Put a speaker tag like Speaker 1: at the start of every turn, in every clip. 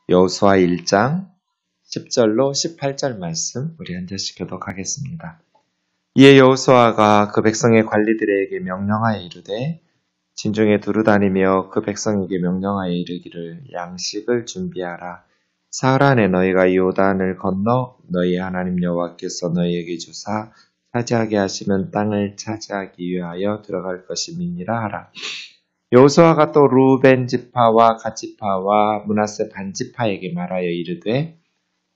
Speaker 1: 여호수아 1장 10절로 18절 말씀 우리 한 절씩 교독하겠습니다. 이에 여호수아가 그 백성의 관리들에게 명령하여 이르되 진중에 두루다니며 그 백성에게 명령하여 이르기를 양식을 준비하라. 사흘 안에 너희가 요단을 건너 너희 하나님 여호와께서 너희에게 주사 차지하게 하시는 땅을 차지하기 위하여 들어갈 것임이니라 하라. 여호수아가 또 루벤 지파와 갓 지파와 므낫세 반 지파에게 말하여 이르되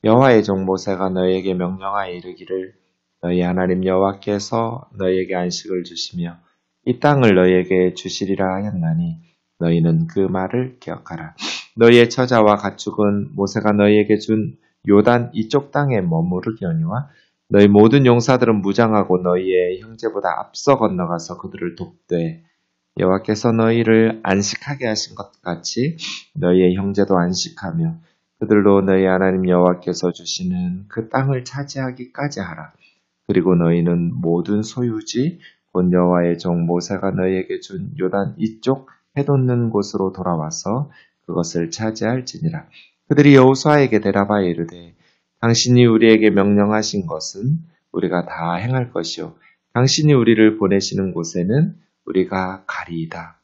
Speaker 1: 여호와의 종 모세가 너희에게 명령하여 이르기를 너희 하나님 여호와께서 너희에게 안식을 주시며 이 땅을 너희에게 주시리라 하였나니 너희는 그 말을 기억하라. 너희의 처자와 가축은 모세가 너희에게 준 요단 이쪽 땅에 머무르려니와 너희 모든 용사들은 무장하고 너희의 형제보다 앞서 건너가서 그들을 돕되 여호와께서 너희를 안식하게 하신 것 같이 너희의 형제도 안식하며 그들로 너희 하나님 여호와께서 주시는 그 땅을 차지하기까지 하라. 그리고 너희는 모든 소유지 곧 여호와의 종 모세가 너희에게 준 요단 이쪽 해돋는 곳으로 돌아와서 그것을 차지할지니라. 그들이 여호수아에게 대답하여 이르되 당신이 우리에게 명령하신 것은 우리가 다 행할 것이요 당신이 우리를 보내시는 곳에는 우리가 가리이다.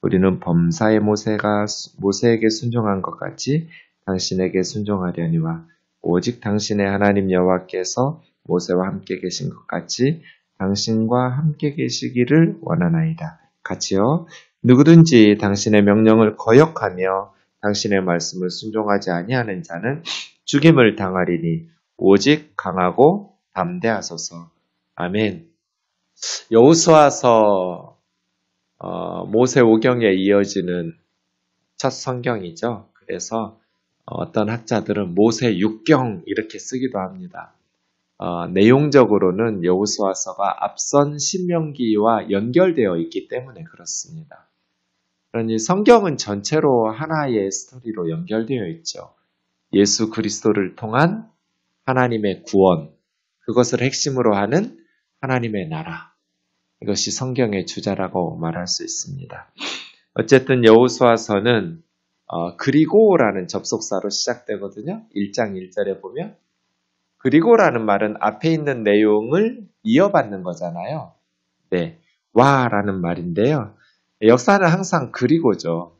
Speaker 1: 우리는 범사의 모세에게 순종한 것 같이 당신에게 순종하려니와 오직 당신의 하나님 여호와께서 모세와 함께 계신 것 같이 당신과 함께 계시기를 원하나이다. 같이요. 누구든지 당신의 명령을 거역하며 당신의 말씀을 순종하지 아니하는 자는 죽임을 당하리니 오직 강하고 담대하소서. 아멘. 여호수아서 모세 오경에 이어지는 첫 성경이죠. 그래서 어떤 학자들은 모세 6경 이렇게 쓰기도 합니다. 내용적으로는 여호수아서가 앞선 신명기와 연결되어 있기 때문에 그렇습니다. 그러니 성경은 전체로 하나의 스토리로 연결되어 있죠. 예수 그리스도를 통한 하나님의 구원, 그것을 핵심으로 하는 하나님의 나라. 이것이 성경의 주자라고 말할 수 있습니다. 어쨌든 여호수아서는 그리고라는 접속사로 시작되거든요. 1장 1절에 보면 그리고라는 말은 앞에 있는 내용을 이어받는 거잖아요. 네, 와라는 말인데요. 역사는 항상 그리고죠.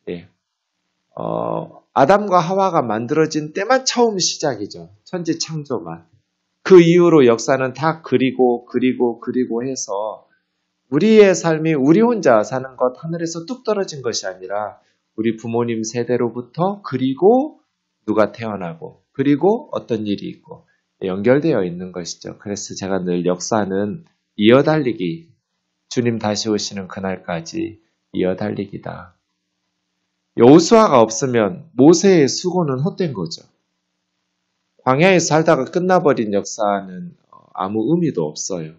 Speaker 1: 네. 아담과 하와가 만들어진 때만 처음 시작이죠. 천지 창조만. 그 이후로 역사는 다 그리고 해서 우리의 삶이 우리 혼자 사는 것 하늘에서 뚝 떨어진 것이 아니라 우리 부모님 세대로부터 그리고 누가 태어나고 그리고 어떤 일이 있고 연결되어 있는 것이죠. 그래서 제가 늘 역사는 이어달리기, 주님 다시 오시는 그날까지 이어달리기다. 여호수아가 없으면 모세의 수고는 헛된 거죠. 광야에서 살다가 끝나버린 역사는 아무 의미도 없어요.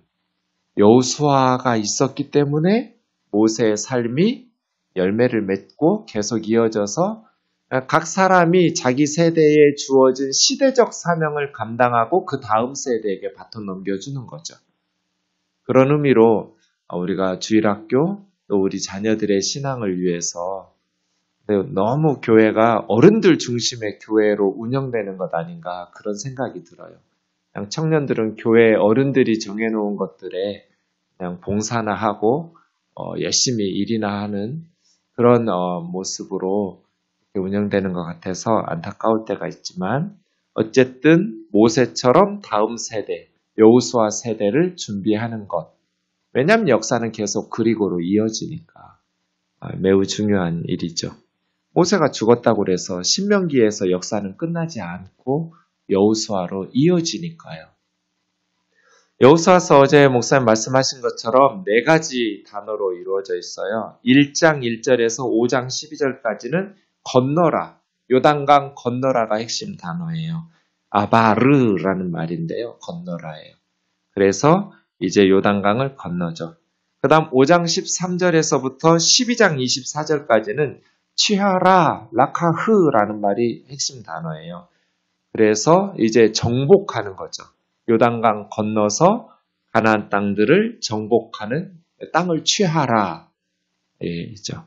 Speaker 1: 여호수아가 있었기 때문에 모세의 삶이 열매를 맺고 계속 이어져서 각 사람이 자기 세대에 주어진 시대적 사명을 감당하고 그 다음 세대에게 바톤 넘겨주는 거죠. 그런 의미로 우리가 주일학교 또 우리 자녀들의 신앙을 위해서 너무 교회가 어른들 중심의 교회로 운영되는 것 아닌가 그런 생각이 들어요. 그냥 청년들은 교회 어른들이 정해놓은 것들에 그냥 봉사나 하고 열심히 일이나 하는 그런 모습으로 운영되는 것 같아서 안타까울 때가 있지만 어쨌든 모세처럼 다음 세대, 여호수아 세대를 준비하는 것. 왜냐하면 역사는 계속 그리고로 이어지니까 매우 중요한 일이죠. 모세가 죽었다고 해서 신명기에서 역사는 끝나지 않고 여호수아로 이어지니까요. 여호수아서 어제 목사님 말씀하신 것처럼 4가지 단어로 이루어져 있어요. 1장 1절에서 5장 12절까지는 건너라, 요단강 건너라가 핵심 단어예요. 아바르라는 말인데요. 건너라예요. 그래서 이제 요단강을 건너죠. 그 다음 5장 13절에서부터 12장 24절까지는 취하라, 라카흐라는 말이 핵심 단어예요. 그래서 이제 정복하는 거죠. 요단강 건너서 가나안 땅들을 정복하는 땅을 취하라. 죠.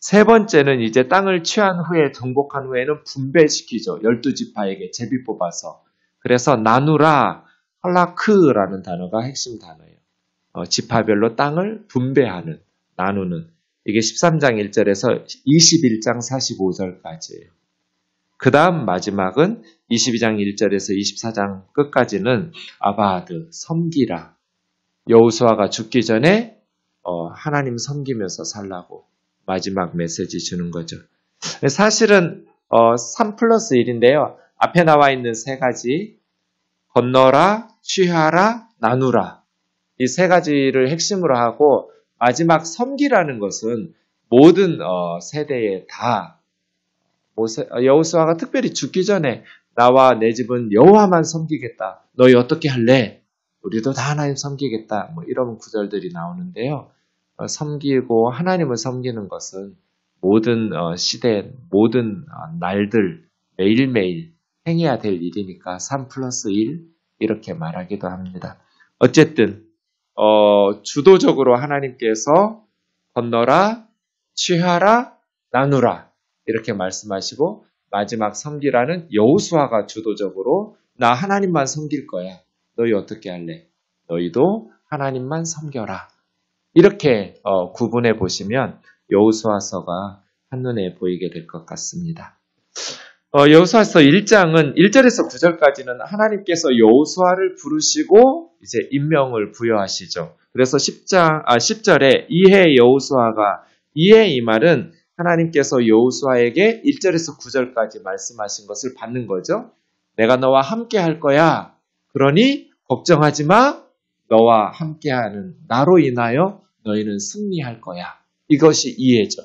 Speaker 1: 세 번째는 이제 땅을 취한 후에 정복한 후에는 분배시키죠. 12지파에게 제비 뽑아서. 그래서 나누라, 할라크라는 단어가 핵심 단어예요. 지파별로 땅을 분배하는, 나누는. 이게 13장 1절에서 21장 45절까지예요. 그 다음 마지막은 22장 1절에서 24장 끝까지는 아바드, 섬기라. 여호수아가 죽기 전에 하나님 섬기면서 살라고 마지막 메시지 주는 거죠. 사실은 3+1인데요. 앞에 나와 있는 세 가지 건너라, 취하라, 나누라 이 세 가지를 핵심으로 하고 마지막 섬기라는 것은 모든 세대에 다 여호수아가 특별히 죽기 전에 나와 내 집은 여호와만 섬기겠다. 너희 어떻게 할래? 우리도 다 하나님 섬기겠다. 뭐 이런 구절들이 나오는데요. 섬기고 하나님을 섬기는 것은 모든 시대, 모든 날들 매일매일 행해야 될 일이니까 3+1 이렇게 말하기도 합니다. 어쨌든 주도적으로 하나님께서 건너라, 취하라, 나누라 이렇게 말씀하시고 마지막 섬기라는 여호수아가 주도적으로 나 하나님만 섬길 거야. 너희 어떻게 할래? 너희도 하나님만 섬겨라. 이렇게 구분해 보시면 여호수아서가 한눈에 보이게 될 것 같습니다. 여호수아서 1장은 1절에서 9절까지는 하나님께서 여호수아를 부르시고 이제 임명을 부여하시죠. 그래서 10절에 이해 여호수아가 이해 이 말은 하나님께서 여호수아에게 1절에서 9절까지 말씀하신 것을 받는 거죠. 내가 너와 함께 할 거야. 그러니 걱정하지 마. 너와 함께하는 나로 인하여 너희는 승리할 거야. 이것이 이해죠.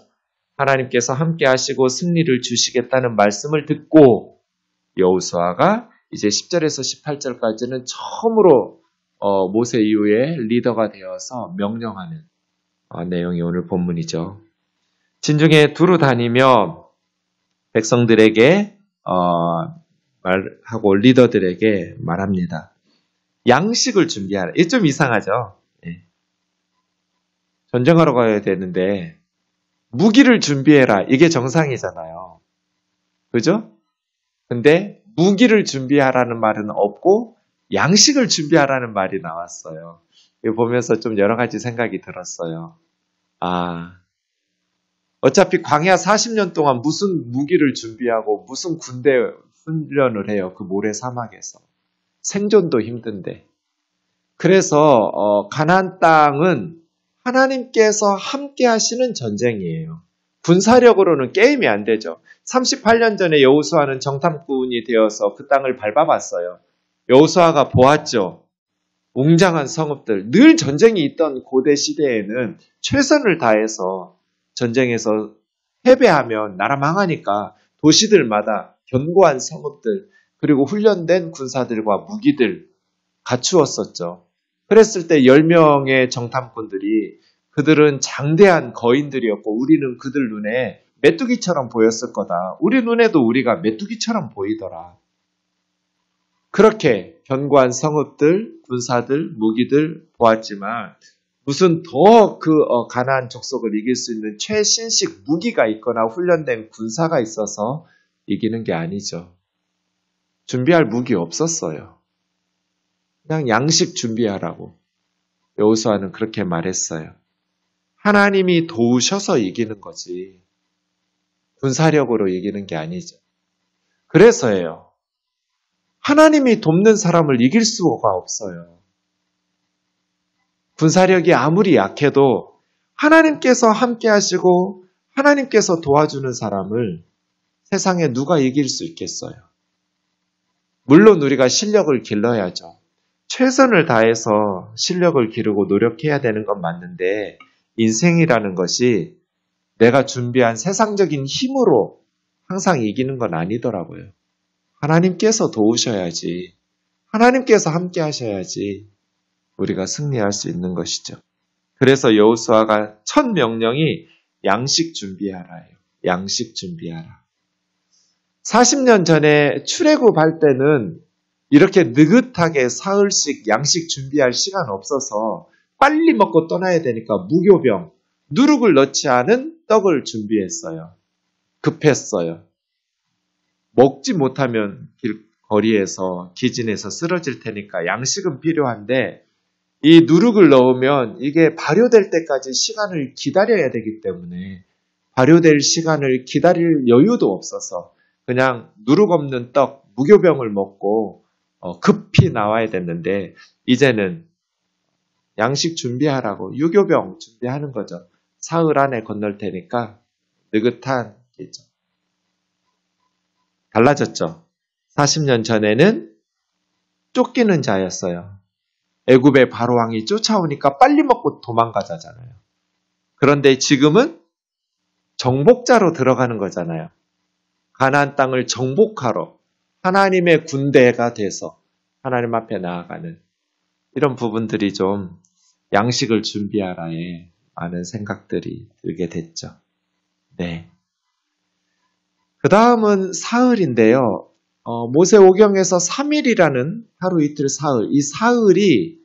Speaker 1: 하나님께서 함께 하시고 승리를 주시겠다는 말씀을 듣고 여호수아가 이제 10절에서 18절까지는 처음으로 모세 이후에 리더가 되어서 명령하는 내용이 오늘 본문이죠. 진중에 두루 다니며 백성들에게 말하고 리더들에게 말합니다. 양식을 준비하라. 이게 좀 이상하죠. 전쟁하러 가야 되는데 무기를 준비해라. 이게 정상이잖아요. 그죠? 근데 무기를 준비하라는 말은 없고 양식을 준비하라는 말이 나왔어요. 이거 보면서 좀 여러 가지 생각이 들었어요. 어차피 광야 40년 동안 무슨 무기를 준비하고 무슨 군대 훈련을 해요. 그 모래 사막에서. 생존도 힘든데. 그래서 가나안 땅은 하나님께서 함께 하시는 전쟁이에요. 군사력으로는 게임이 안 되죠. 38년 전에 여호수아는 정탐꾼이 되어서 그 땅을 밟아봤어요. 여호수아가 보았죠. 웅장한 성읍들. 늘 전쟁이 있던 고대 시대에는 최선을 다해서 전쟁에서 패배하면 나라 망하니까 도시들마다 견고한 성읍들 그리고 훈련된 군사들과 무기들 갖추었었죠. 그랬을 때 10명의 정탐꾼들이 그들은 장대한 거인들이었고 우리는 그들 눈에 메뚜기처럼 보였을 거다. 우리 눈에도 우리가 메뚜기처럼 보이더라. 그렇게 견고한 성읍들, 군사들, 무기들 보았지만 무슨 더 가나안 족속을 이길 수 있는 최신식 무기가 있거나 훈련된 군사가 있어서 이기는 게 아니죠. 준비할 무기 없었어요. 그냥 양식 준비하라고 여호수아는 그렇게 말했어요. 하나님이 도우셔서 이기는 거지 군사력으로 이기는 게 아니죠. 그래서예요. 하나님이 돕는 사람을 이길 수가 없어요. 군사력이 아무리 약해도 하나님께서 함께 하시고 하나님께서 도와주는 사람을 세상에 누가 이길 수 있겠어요. 물론 우리가 실력을 길러야죠. 최선을 다해서 실력을 기르고 노력해야 되는 건 맞는데 인생이라는 것이 내가 준비한 세상적인 힘으로 항상 이기는 건 아니더라고요. 하나님께서 도우셔야지. 하나님께서 함께 하셔야지 우리가 승리할 수 있는 것이죠. 그래서 여호수아가 첫 명령이 양식 준비하라예요. 양식 준비하라. 40년 전에 출애굽할 때는 이렇게 느긋하게 사흘씩 양식 준비할 시간 없어서 빨리 먹고 떠나야 되니까 무교병, 누룩을 넣지 않은 떡을 준비했어요. 급했어요. 먹지 못하면 길거리에서 기진에서 쓰러질 테니까 양식은 필요한데 이 누룩을 넣으면 이게 발효될 때까지 시간을 기다려야 되기 때문에 발효될 시간을 기다릴 여유도 없어서 그냥 누룩 없는 떡, 무교병을 먹고 급히 나와야 됐는데 이제는 양식 준비하라고 유교병 준비하는 거죠. 사흘 안에 건널 테니까 느긋한 길죠. 달라졌죠. 40년 전에는 쫓기는 자였어요. 애굽의 바로왕이 쫓아오니까 빨리 먹고 도망가자잖아요. 그런데 지금은 정복자로 들어가는 거잖아요. 가나안 땅을 정복하러 하나님의 군대가 돼서 하나님 앞에 나아가는 이런 부분들이 좀 양식을 준비하라에 많은 생각들이 들게 됐죠. 네. 그 다음은 사흘인데요. 모세오경에서 3일이라는 하루 이틀 사흘, 이 사흘이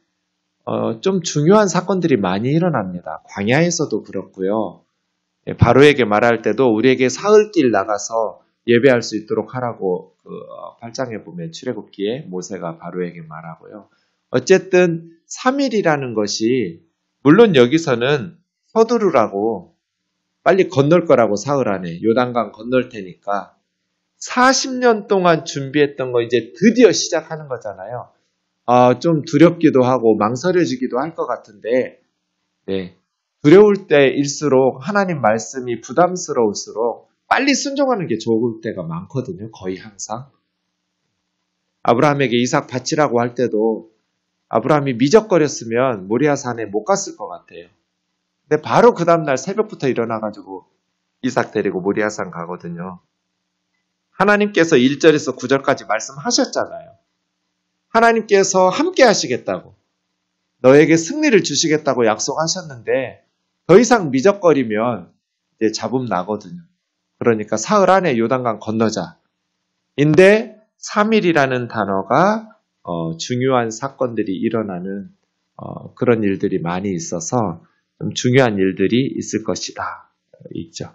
Speaker 1: 좀 중요한 사건들이 많이 일어납니다. 광야에서도 그렇고요. 바로에게 말할 때도 우리에게 사흘길 나가서 예배할 수 있도록 하라고 8장에 보면 출애굽기에 모세가 바로에게 말하고요. 어쨌든 3일이라는 것이 물론 여기서는 서두르라고 빨리 건널 거라고 사흘 안에 요단강 건널 테니까 40년 동안 준비했던 거 이제 드디어 시작하는 거잖아요. 좀 두렵기도 하고 망설여지기도 할 것 같은데 네, 두려울 때일수록 하나님 말씀이 부담스러울수록 빨리 순종하는 게 좋을 때가 많거든요. 거의 항상. 아브라함에게 이삭 바치라고 할 때도 아브라함이 미적거렸으면 모리아 산에 못 갔을 것 같아요. 근데 바로 그 다음날 새벽부터 일어나가지고 이삭 데리고 모리아 산 가거든요. 하나님께서 1절에서 9절까지 말씀하셨잖아요. 하나님께서 함께 하시겠다고, 너에게 승리를 주시겠다고 약속하셨는데 더 이상 미적거리면 이제 잡음 나거든요. 그러니까 사흘 안에 요단강 건너자. 인데 3일이라는 단어가 중요한 사건들이 일어나는 그런 일들이 많이 있어서 좀 중요한 일들이 있을 것이다. 있죠.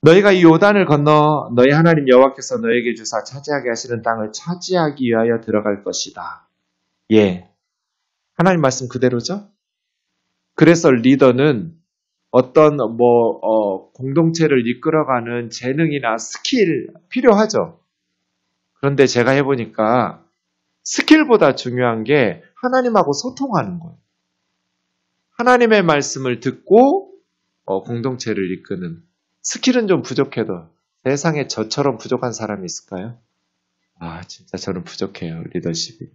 Speaker 1: 너희가 이 요단을 건너 너희 하나님 여호와께서 너에게 주사 차지하게 하시는 땅을 차지하기 위하여 들어갈 것이다. 예, 하나님 말씀 그대로죠. 그래서 리더는 어떤 공동체를 이끌어가는 재능이나 스킬 필요하죠. 그런데 제가 해보니까 스킬보다 중요한 게 하나님하고 소통하는 거예요. 하나님의 말씀을 듣고 공동체를 이끄는 스킬은 좀 부족해도 세상에 저처럼 부족한 사람이 있을까요? 진짜 저는 부족해요. 리더십이.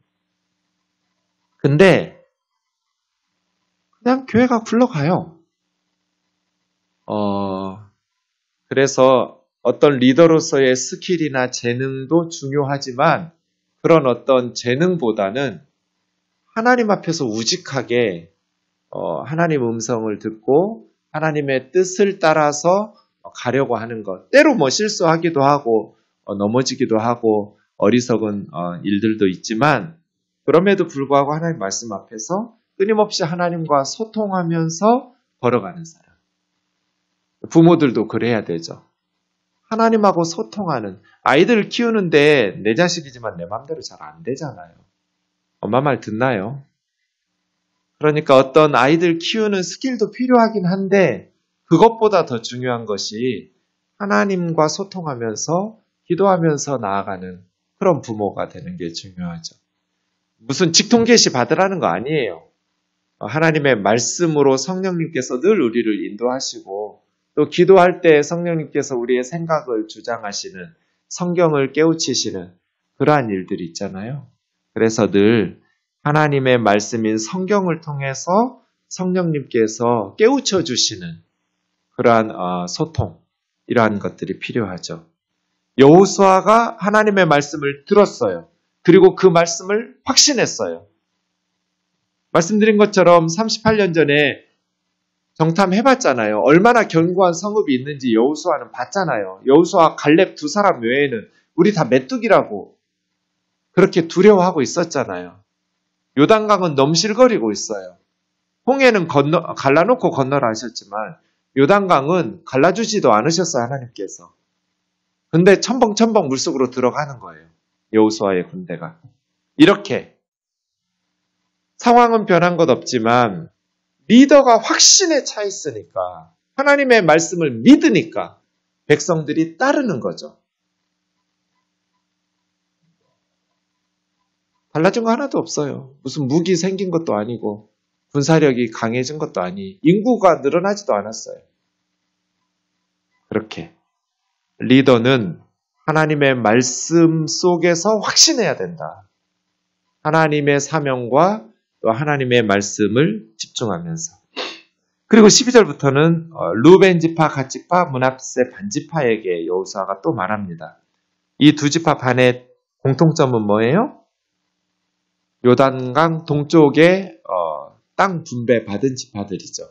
Speaker 1: 근데 그냥 교회가 굴러가요. 그래서 어떤 리더로서의 스킬이나 재능도 중요하지만 그런 어떤 재능보다는 하나님 앞에서 우직하게 하나님 음성을 듣고 하나님의 뜻을 따라서 가려고 하는 것. 때로 실수하기도 하고 넘어지기도 하고 어리석은 일들도 있지만 그럼에도 불구하고 하나님 말씀 앞에서 끊임없이 하나님과 소통하면서 걸어가는 사람. 부모들도 그래야 되죠. 하나님하고 소통하는 아이들을 키우는데 내 자식이지만 내 마음대로 잘 안 되잖아요. 엄마 말 듣나요? 그러니까 어떤 아이들 키우는 스킬도 필요하긴 한데 그것보다 더 중요한 것이 하나님과 소통하면서 기도하면서 나아가는 그런 부모가 되는 게 중요하죠. 무슨 직통계시 받으라는 거 아니에요. 하나님의 말씀으로 성령님께서 늘 우리를 인도하시고 또 기도할 때 성령님께서 우리의 생각을 주장하시는 성경을 깨우치시는 그러한 일들이 있잖아요. 그래서 늘 하나님의 말씀인 성경을 통해서 성령님께서 깨우쳐 주시는 그러한 소통, 이러한 것들이 필요하죠. 여호수아가 하나님의 말씀을 들었어요. 그리고 그 말씀을 확신했어요. 말씀드린 것처럼 38년 전에 정탐해봤잖아요. 얼마나 견고한 성읍이 있는지 여호수아는 봤잖아요. 여호수아 갈렙 두 사람 외에는 우리 다 메뚜기라고 그렇게 두려워하고 있었잖아요. 요단강은 넘실거리고 있어요. 홍해는 갈라놓고 건너라 하셨지만 요단강은 갈라주지도 않으셨어요, 하나님께서. 근데 첨벙첨벙 물속으로 들어가는 거예요. 여호수아의 군대가. 이렇게 상황은 변한 것 없지만 리더가 확신에 차 있으니까 하나님의 말씀을 믿으니까 백성들이 따르는 거죠. 달라진 거 하나도 없어요. 무슨 무기 생긴 것도 아니고 군사력이 강해진 것도 아니, 인구가 늘어나지도 않았어요. 그렇게 리더는 하나님의 말씀 속에서 확신해야 된다. 하나님의 사명과 또 하나님의 말씀을 집중하면서. 그리고 12절부터는 루벤 지파, 갓 지파, 므낫세 반 지파에게 여호수아가 또 말합니다. 이 두 지파 반의 공통점은 뭐예요? 요단강 동쪽에 땅 분배 받은 지파들이죠.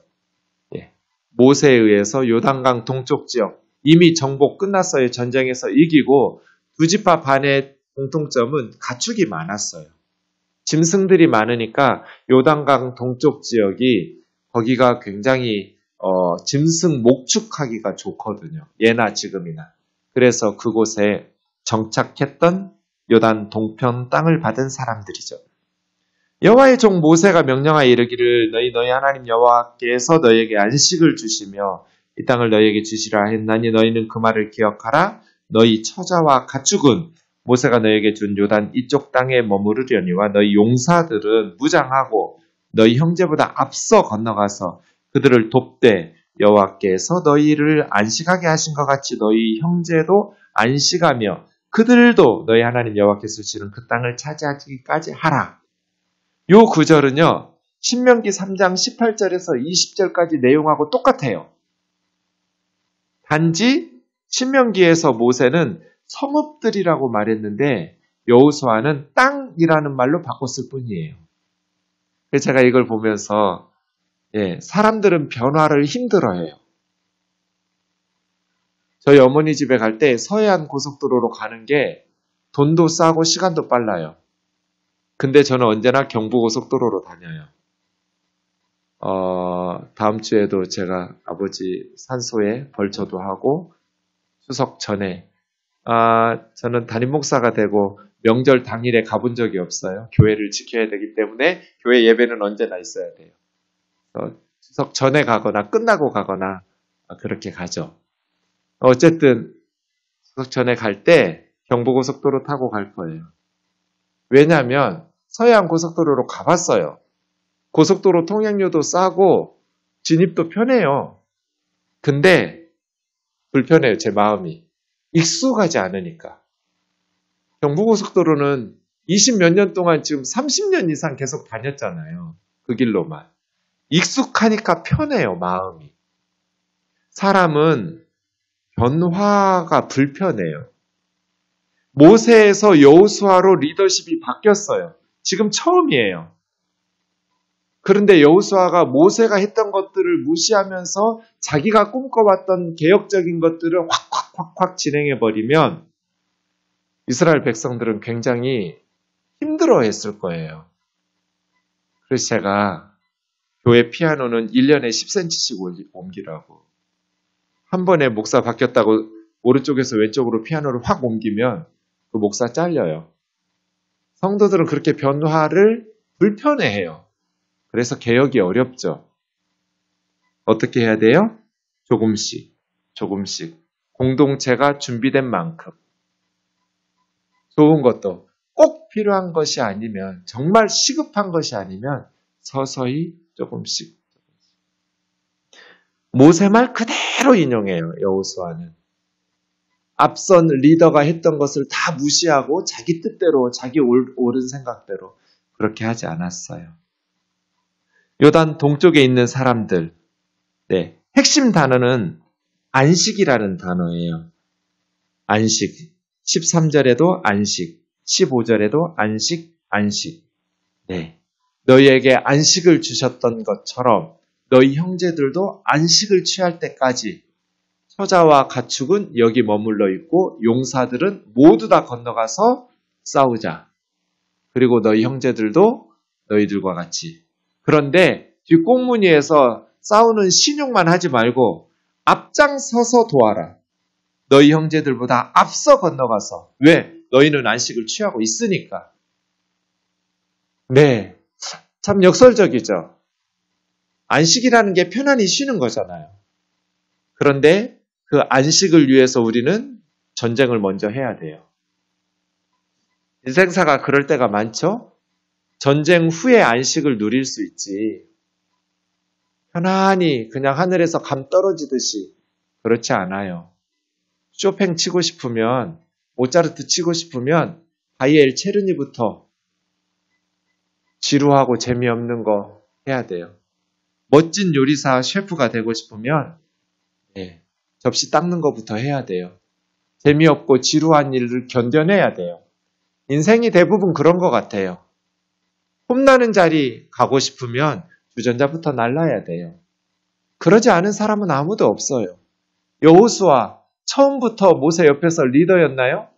Speaker 1: 예. 모세에 의해서 요단강 동쪽 지역 이미 정복 끝났어요. 전쟁에서 이기고 두 지파 반의 공통점은 가축이 많았어요. 짐승들이 많으니까 요단강 동쪽 지역이 거기가 굉장히 짐승 목축하기가 좋거든요. 예나 지금이나. 그래서 그곳에 정착했던 요단 동편 땅을 받은 사람들이죠. 여호와의 종 모세가 명령하여 이르기를 너희 하나님 여호와께서 너희에게 안식을 주시며 이 땅을 너희에게 주시라 했나니 너희는 그 말을 기억하라. 너희 처자와 가축은 모세가 너희에게 준 요단 이쪽 땅에 머무르려니와 너희 용사들은 무장하고 너희 형제보다 앞서 건너가서 그들을 돕되 여호와께서 너희를 안식하게 하신 것 같이 너희 형제도 안식하며 그들도 너희 하나님 여호와께서 주시는 그 땅을 차지하기까지 하라. 요 구절은요. 신명기 3장 18절에서 20절까지 내용하고 똑같아요. 단지 신명기에서 모세는 성읍들이라고 말했는데 여호수아는 땅이라는 말로 바꿨을 뿐이에요. 그래서 제가 이걸 보면서 사람들은 변화를 힘들어해요. 저희 어머니 집에 갈 때 서해안 고속도로로 가는 게 돈도 싸고 시간도 빨라요. 근데 저는 언제나 경부고속도로로 다녀요. 다음 주에도 제가 아버지 산소에 벌초도 하고 추석 전에 저는 담임 목사가 되고 명절 당일에 가본 적이 없어요. 교회를 지켜야 되기 때문에 교회 예배는 언제나 있어야 돼요. 추석 전에 가거나 끝나고 가거나 그렇게 가죠. 어쨌든 추석 전에 갈 때 경부고속도로 타고 갈 거예요. 왜냐하면 서해안 고속도로로 가봤어요. 고속도로 통행료도 싸고 진입도 편해요. 근데 불편해요. 제 마음이. 익숙하지 않으니까. 경부고속도로는 20몇 년 동안 지금 30년 이상 계속 다녔잖아요. 그 길로만. 익숙하니까 편해요. 마음이. 사람은 변화가 불편해요. 모세에서 여호수아로 리더십이 바뀌었어요. 지금 처음이에요. 그런데 여호수아가 모세가 했던 것들을 무시하면서 자기가 꿈꿔왔던 개혁적인 것들을 확 진행해버리면 이스라엘 백성들은 굉장히 힘들어했을 거예요. 그래서 제가 교회 피아노는 1년에 10cm씩 옮기라고. 한 번에 목사 바뀌었다고 오른쪽에서 왼쪽으로 피아노를 확 옮기면 그 목사 잘려요. 성도들은 그렇게 변화를 불편해해요. 그래서 개혁이 어렵죠. 어떻게 해야 돼요? 조금씩. 공동체가 준비된 만큼. 좋은 것도 꼭 필요한 것이 아니면, 정말 시급한 것이 아니면 서서히 조금씩. 모세 말 그대로 인용해요. 여호수아는. 앞선 리더가 했던 것을 다 무시하고 자기 뜻대로, 자기 옳은 생각대로 그렇게 하지 않았어요. 요단 동쪽에 있는 사람들, 핵심 단어는 안식이라는 단어예요. 안식. 13절에도 안식, 15절에도 안식. 너희에게 안식을 주셨던 것처럼 너희 형제들도 안식을 취할 때까지 처자와 가축은 여기 머물러 있고 용사들은 모두 다 건너가서 싸우자. 그리고 너희 형제들도 너희들과 같이. 그런데 뒷꽁무니에서 싸우는 신용만 하지 말고 앞장서서 도와라. 너희 형제들보다 앞서 건너가서. 왜? 너희는 안식을 취하고 있으니까. 네, 참 역설적이죠. 안식이라는 게 편안히 쉬는 거잖아요. 그런데 그 안식을 위해서 우리는 전쟁을 먼저 해야 돼요. 인생사가 그럴 때가 많죠? 전쟁 후에 안식을 누릴 수 있지. 편안히 그냥 하늘에서 감 떨어지듯이 그렇지 않아요. 쇼팽 치고 싶으면, 모차르트 치고 싶으면 바이엘 체르니부터 지루하고 재미없는 거 해야 돼요. 멋진 요리사 셰프가 되고 싶으면 접시 닦는 것부터 해야 돼요. 재미없고 지루한 일을 견뎌내야 돼요. 인생이 대부분 그런 것 같아요. 폼나는 자리 가고 싶으면 주전자부터 날라야 돼요. 그러지 않은 사람은 아무도 없어요. 여호수아 처음부터 모세 옆에서 리더였나요?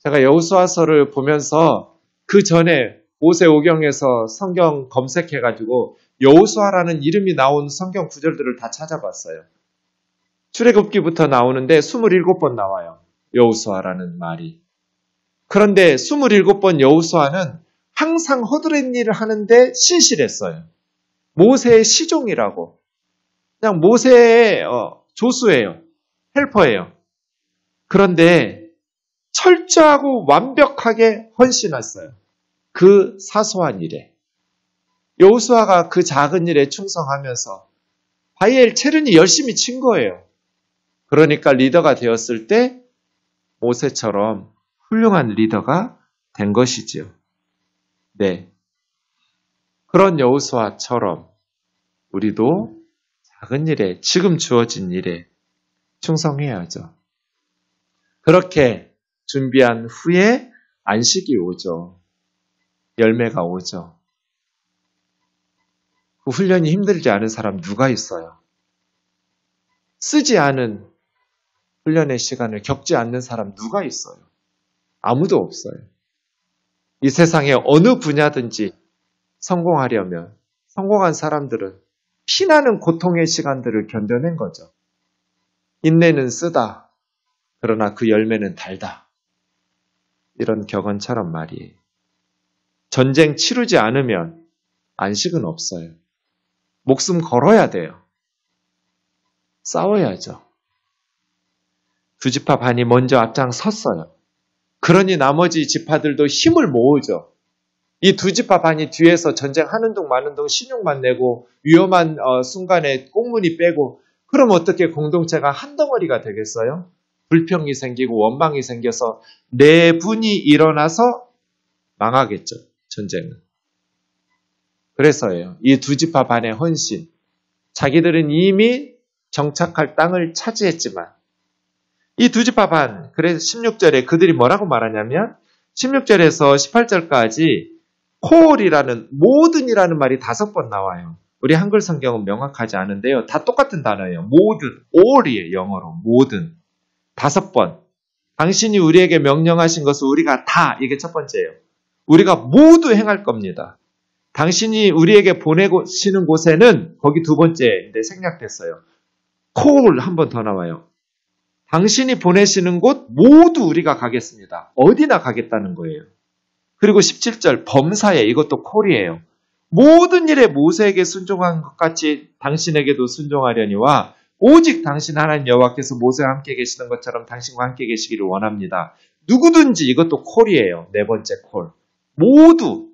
Speaker 1: 제가 여호수아서를 보면서 그 전에 모세오경에서 성경 검색해가지고 여호수아라는 이름이 나온 성경 구절들을 다 찾아봤어요. 출애굽기부터 나오는데 27번 나와요. 여호수아라는 말이. 그런데 27번 여호수아는 항상 허드렛 일을 하는데 신실했어요. 모세의 시종이라고. 그냥 모세의 조수예요. 헬퍼예요. 그런데 철저하고 완벽하게 헌신했어요. 그 사소한 일에. 여호수아가 그 작은 일에 충성하면서 바이엘 체르니 열심히 친 거예요. 그러니까 리더가 되었을 때 모세처럼 훌륭한 리더가 된 것이지요. 네. 그런 여호수아처럼 우리도 작은 일에, 지금 주어진 일에 충성해야죠. 그렇게 준비한 후에 안식이 오죠. 열매가 오죠. 그 훈련이 힘들지 않은 사람 누가 있어요? 쓰지 않은 훈련의 시간을 겪지 않는 사람 누가 있어요? 아무도 없어요. 이 세상에 어느 분야든지 성공하려면 성공한 사람들은 피나는 고통의 시간들을 견뎌낸 거죠. 인내는 쓰다. 그러나 그 열매는 달다. 이런 격언처럼 말이에요. 전쟁 치르지 않으면 안식은 없어요. 목숨 걸어야 돼요. 싸워야죠. 두 지파 반이 먼저 앞장섰어요. 그러니 나머지 지파들도 힘을 모으죠. 이 두 지파 반이 뒤에서 전쟁하는 둥 마는 둥 신용만 내고 위험한 순간에 꽁무니 빼고 그럼 어떻게 공동체가 한 덩어리가 되겠어요? 불평이 생기고 원망이 생겨서 내분이 일어나서 망하겠죠. 전쟁은. 그래서예요. 이 두 지파 반의 헌신. 자기들은 이미 정착할 땅을 차지했지만 이 두 지파 반, 그래서 16절에 그들이 뭐라고 말하냐면 16절에서 18절까지 콜이라는 모든이라는 말이 5번 나와요. 우리 한글 성경은 명확하지 않은데요. 다 똑같은 단어예요. 모든, all이에요. 영어로. 모든. 5번. 당신이 우리에게 명령하신 것을 우리가 다, 이게 첫 번째예요. 우리가 모두 행할 겁니다. 당신이 우리에게 보내시는 곳에는 거기 두 번째인데 생략됐어요. 콜 한 번 더 나와요. 당신이 보내시는 곳 모두 우리가 가겠습니다. 어디나 가겠다는 거예요. 그리고 17절 범사에 이것도 콜이에요. 모든 일에 모세에게 순종한 것 같이 당신에게도 순종하려니와 오직 당신 하나님 여호와께서 모세와 함께 계시는 것처럼 당신과 함께 계시기를 원합니다. 누구든지 이것도 콜이에요. 네 번째 콜. 모두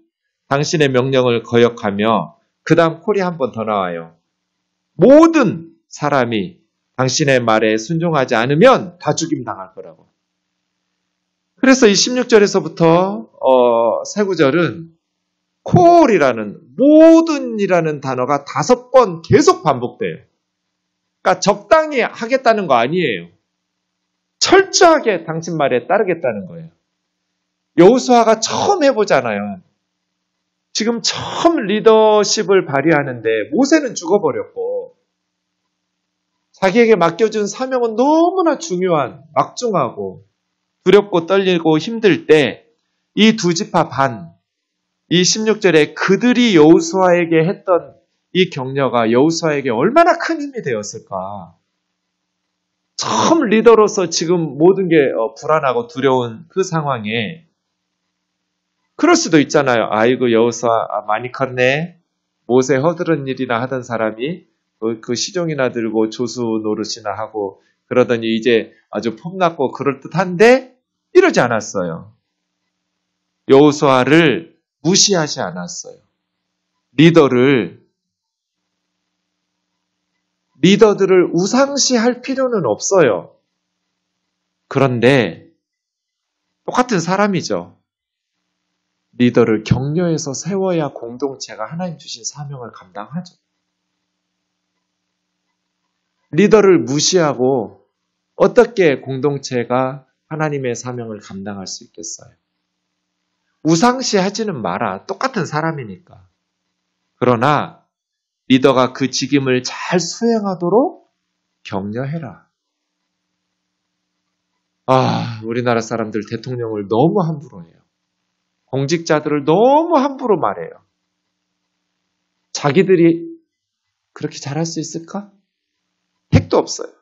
Speaker 1: 당신의 명령을 거역하며 그 다음 콜이 한 번 더 나와요. 모든 사람이 당신의 말에 순종하지 않으면 다 죽임당할 거라고. 그래서 이 16절에서부터 세 구절은 콜이라는 모든이라는 단어가 5번 계속 반복돼요. 그러니까 적당히 하겠다는 거 아니에요. 철저하게 당신 말에 따르겠다는 거예요. 여호수아가 처음 해보잖아요. 지금 처음 리더십을 발휘하는데 모세는 죽어버렸고 자기에게 맡겨준 사명은 너무나 중요한, 막중하고 두렵고 떨리고 힘들 때 이 두 지파 반, 이 16절에 그들이 여호수아에게 했던 이 격려가 여호수아에게 얼마나 큰 힘이 되었을까. 처음 리더로서 지금 모든 게 불안하고 두려운 그 상황에 그럴 수도 있잖아요. 아이고 여호수아 많이 컸네. 모세 허드렛 일이나 하던 사람이 그 시종이나 들고 조수 노릇이나 하고 그러더니 이제 아주 폼났고 그럴듯한데 이러지 않았어요. 여호수아를 무시하지 않았어요. 리더들을 우상시할 필요는 없어요. 그런데 똑같은 사람이죠. 리더를 격려해서 세워야 공동체가 하나님 주신 사명을 감당하죠. 리더를 무시하고 어떻게 공동체가 하나님의 사명을 감당할 수 있겠어요? 우상시하지는 마라. 똑같은 사람이니까. 그러나 리더가 그 직임을 잘 수행하도록 격려해라. 우리나라 사람들 대통령을 너무 함부로 해요. 공직자들을 너무 함부로 말해요. 자기들이 그렇게 잘할 수 있을까? 핵도 없어요.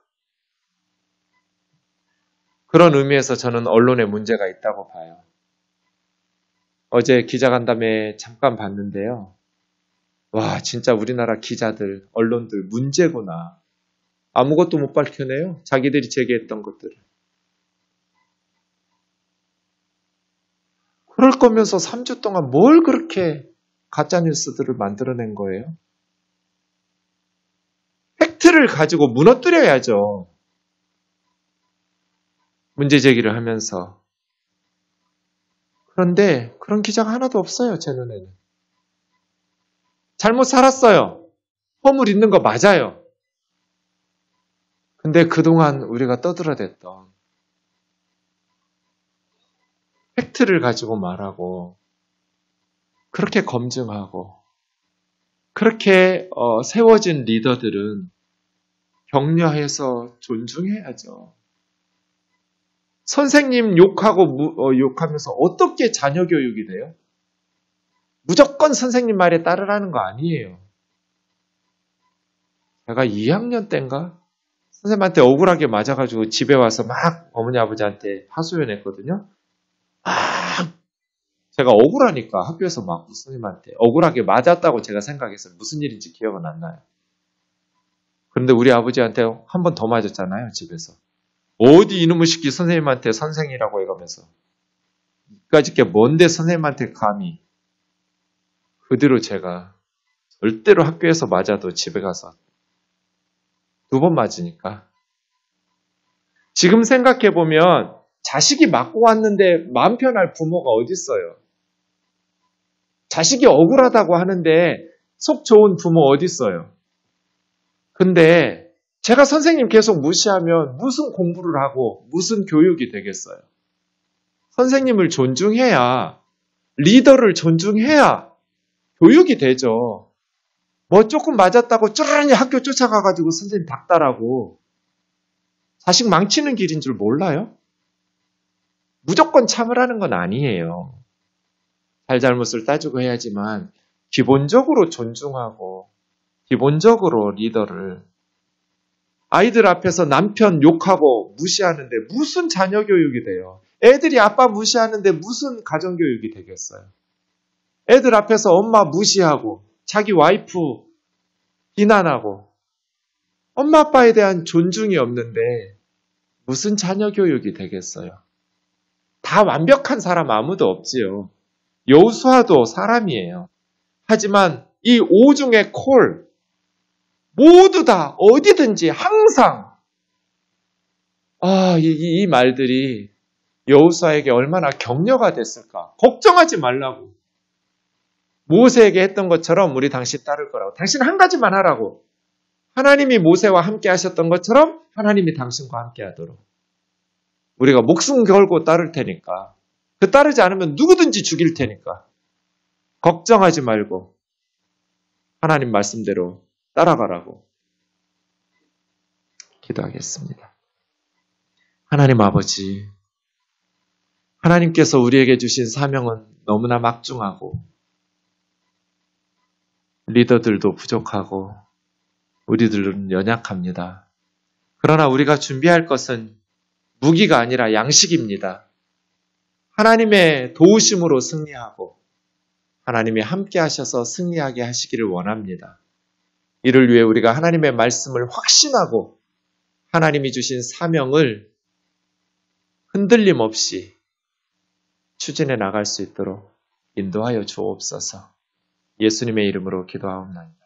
Speaker 1: 그런 의미에서 저는 언론에 문제가 있다고 봐요. 어제 기자간담회 잠깐 봤는데요. 와, 진짜 우리나라 기자들, 언론들 문제구나. 아무것도 못 밝혀내요. 자기들이 제기했던 것들을. 그럴 거면서 3주 동안 뭘 그렇게 가짜뉴스들을 만들어낸 거예요? 팩트를 가지고 무너뜨려야죠. 문제 제기를 하면서. 그런데 그런 기자가 하나도 없어요, 제 눈에는. 잘못 살았어요. 허물 있는 거 맞아요. 근데 그동안 우리가 떠들어댔던 팩트를 가지고 말하고 그렇게 검증하고 그렇게 세워진 리더들은 격려해서 존중해야죠. 선생님 욕하면서 어떻게 자녀 교육이 돼요? 무조건 선생님 말에 따르라는 거 아니에요. 제가 2학년 때인가? 선생님한테 억울하게 맞아가지고 집에 와서 막 어머니 아버지한테 하소연했거든요. 제가 억울하니까 학교에서 막 선생님한테 억울하게 맞았다고 제가 생각했어요. 무슨 일인지 기억은 안 나요. 그런데 우리 아버지한테 한 번 더 맞았잖아요, 집에서. 어디 이놈의 새끼 선생님한테 선생이라고 해가면서. 이까짓 게 뭔데 선생님한테 감히. 그 뒤로 제가 절대로 학교에서 맞아도 집에 가서 2번 맞으니까. 지금 생각해보면 자식이 맞고 왔는데 마음 편할 부모가 어디 있어요? 자식이 억울하다고 하는데 속 좋은 부모 어디 있어요? 근데 제가 선생님 계속 무시하면 무슨 공부를 하고 무슨 교육이 되겠어요? 선생님을 존중해야, 리더를 존중해야 교육이 되죠. 뭐 조금 맞았다고 쭈르르니 학교 쫓아가가지고 선생님 닥달하고 자식 망치는 길인 줄 몰라요? 무조건 참으라는 건 아니에요. 잘잘못을 따지고 해야지만 기본적으로 존중하고 기본적으로 리더를 아이들 앞에서 남편 욕하고 무시하는데 무슨 자녀 교육이 돼요? 애들이 아빠 무시하는데 무슨 가정 교육이 되겠어요? 애들 앞에서 엄마 무시하고 자기 와이프 비난하고 엄마 아빠에 대한 존중이 없는데 무슨 자녀 교육이 되겠어요? 다 완벽한 사람 아무도 없지요. 여호수아도 사람이에요. 하지만 이 오중의 콜 모두 다 어디든지 항상 이 말들이 여호수아에게 얼마나 격려가 됐을까. 걱정하지 말라고. 모세에게 했던 것처럼 우리 당신 따를 거라고. 당신 한 가지만 하라고. 하나님이 모세와 함께 하셨던 것처럼 하나님이 당신과 함께 하도록. 우리가 목숨 걸고 따를 테니까. 그 따르지 않으면 누구든지 죽일 테니까. 걱정하지 말고 하나님 말씀대로 따라가라고. 기도하겠습니다. 하나님 아버지, 하나님께서 우리에게 주신 사명은 너무나 막중하고 리더들도 부족하고 우리들은 연약합니다. 그러나 우리가 준비할 것은 무기가 아니라 양식입니다. 하나님의 도우심으로 승리하고 하나님이 함께 하셔서 승리하게 하시기를 원합니다. 이를 위해 우리가 하나님의 말씀을 확신하고 하나님이 주신 사명을 흔들림 없이 추진해 나갈 수 있도록 인도하여 주옵소서. 예수님의 이름으로 기도하옵나이다.